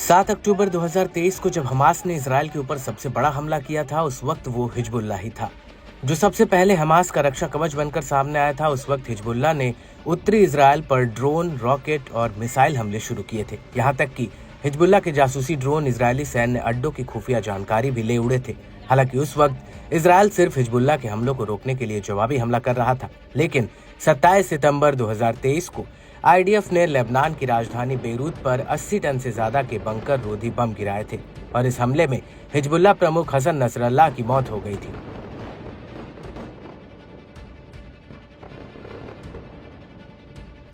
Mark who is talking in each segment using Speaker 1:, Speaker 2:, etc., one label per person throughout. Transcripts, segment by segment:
Speaker 1: 7 अक्टूबर 2023 को जब हमास ने इजराइल के ऊपर सबसे बड़ा हमला किया था, उस वक्त वो हिजबुल्लाह ही था जो सबसे पहले हमास का रक्षा कवच बनकर सामने आया था। उस वक्त हिजबुल्लाह ने उत्तरी इजराइल पर ड्रोन, रॉकेट और मिसाइल हमले शुरू किए थे। यहाँ तक कि हिजबुल्लाह के जासूसी ड्रोन इजरायली सैन्य अड्डों की खुफिया जानकारी भी ले उड़े थे। हालांकि उस वक्त इजराइल सिर्फ हिजबुल्लाह के हमलों को रोकने के लिए जवाबी हमला कर रहा था, लेकिन 27 सितंबर 2023 को आईडीएफ ने लेबनान की राजधानी बेरूत पर 80 टन से ज्यादा के बंकर रोधी बम गिराए थे और इस हमले में हिजबुल्लाह प्रमुख हसन नसरल्लाह की मौत हो गई थी।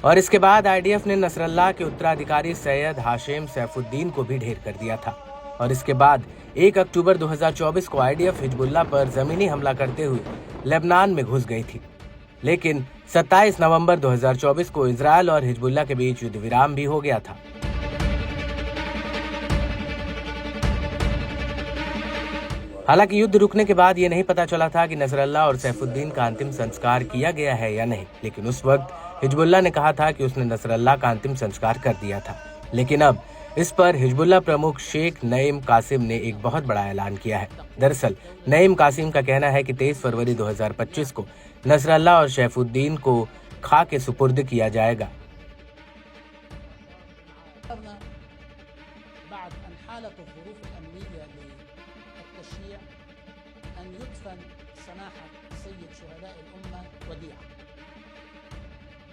Speaker 1: और इसके बाद आईडीएफ ने नसरल्लाह के उत्तराधिकारी सैयद हाशेम सैफुद्दीन को भी ढेर कर दिया था। और इसके बाद 1 अक्टूबर 2024 को आईडीएफ हिजबुल्लाह पर जमीनी हमला करते हुए लेबनान में घुस गई थी, लेकिन 27 नवंबर 2024 को इजरायल और हिजबुल्लाह के बीच युद्ध विराम भी हो गया था। हालांकि युद्ध रुकने के बाद ये नहीं पता चला था कि नसरल्लाह और सैफुद्दीन का अंतिम संस्कार किया गया है या नहीं, लेकिन उस वक्त हिजबुल्लाह ने कहा था कि उसने नसरल्लाह का अंतिम संस्कार कर दिया था। लेकिन अब इस पर हिजबुल्लाह प्रमुख शेख नईम कासिम ने एक बहुत बड़ा ऐलान किया है। दरअसल नईम कासिम का कहना है कि 23 फरवरी 2025 को नसरल्लाह और सैफुद्दीन को खाक के सुपुर्द किया जाएगा।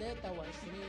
Speaker 2: 23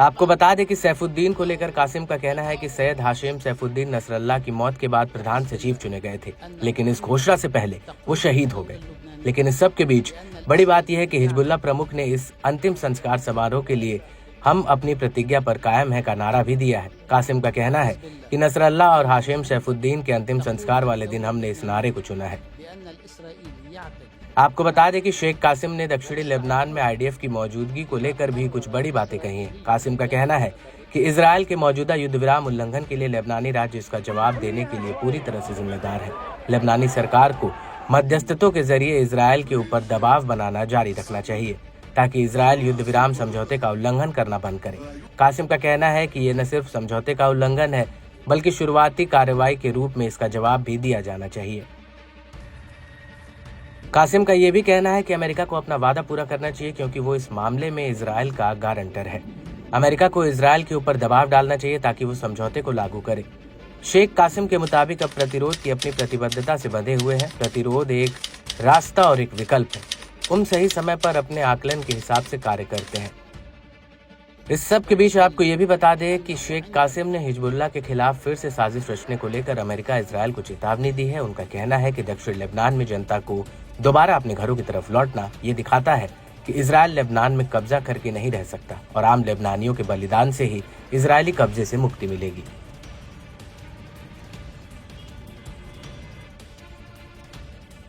Speaker 1: आपको बता दें कि सैफुद्दीन को लेकर कासिम का कहना है कि सैयद हाशेम सैफुद्दीन नसरल्लाह की मौत के बाद प्रधान सचिव चुने गए थे, लेकिन इस घोषणा से पहले वो शहीद हो गए। लेकिन इस सब के बीच बड़ी बात यह है कि हिजबुल्लाह प्रमुख ने इस अंतिम संस्कार समारोह के लिए हम अपनी प्रतिज्ञा पर कायम है का नारा भी दिया है। कासिम का कहना है कि नसरल्लाह और हाशेम सैफुद्दीन के अंतिम संस्कार वाले दिन हमने इस नारे को चुना है। आपको बता दें कि शेख कासिम ने दक्षिणी लेबनान में आईडीएफ की मौजूदगी को लेकर भी कुछ बड़ी बातें कही हैं। कासिम का कहना है कि इजराइल के मौजूदा युद्ध विराम उल्लंघन के लिए लेबनानी राज्य इसका जवाब देने के लिए पूरी तरह से जिम्मेदार है। लेबनानी सरकार को मध्यस्थतों के जरिए इजराइल के ऊपर दबाव बनाना जारी रखना चाहिए ताकि इजराइल युद्ध विराम समझौते का उल्लंघन करना बंद करे। कासिम का कहना है कि ये न सिर्फ समझौते का उल्लंघन है, बल्कि शुरुआती कार्रवाई के रूप में इसका जवाब भी दिया जाना चाहिए। कासिम का ये भी कहना है कि अमेरिका को अपना वादा पूरा करना चाहिए, क्योंकि वो इस मामले में इजराइल का गारंटर है। अमेरिका को इजराइल के ऊपर दबाव डालना चाहिए ताकि वो समझौते को लागू करे। शेख कासिम के मुताबिक अब प्रतिरोध की अपनी प्रतिबद्धता से बंधे हुए हैं। प्रतिरोध एक रास्ता और एक विकल्प है। हम सही समय पर अपने आकलन के हिसाब से कार्य करते हैं। इस सब के बीच आपको ये भी बता दें कि शेख कासिम ने हिजबुल्लाह के खिलाफ फिर से साजिश रचने को लेकर अमेरिका इजराइल को चेतावनी दी है। उनका कहना है कि दक्षिण लेबनान में जनता को दोबारा अपने घरों की तरफ लौटना ये दिखाता है कि इजराइल लेबनान में कब्जा करके नहीं रह सकता और आम लेबनानियों के बलिदान से ही इजरायली कब्जे से मुक्ति मिलेगी।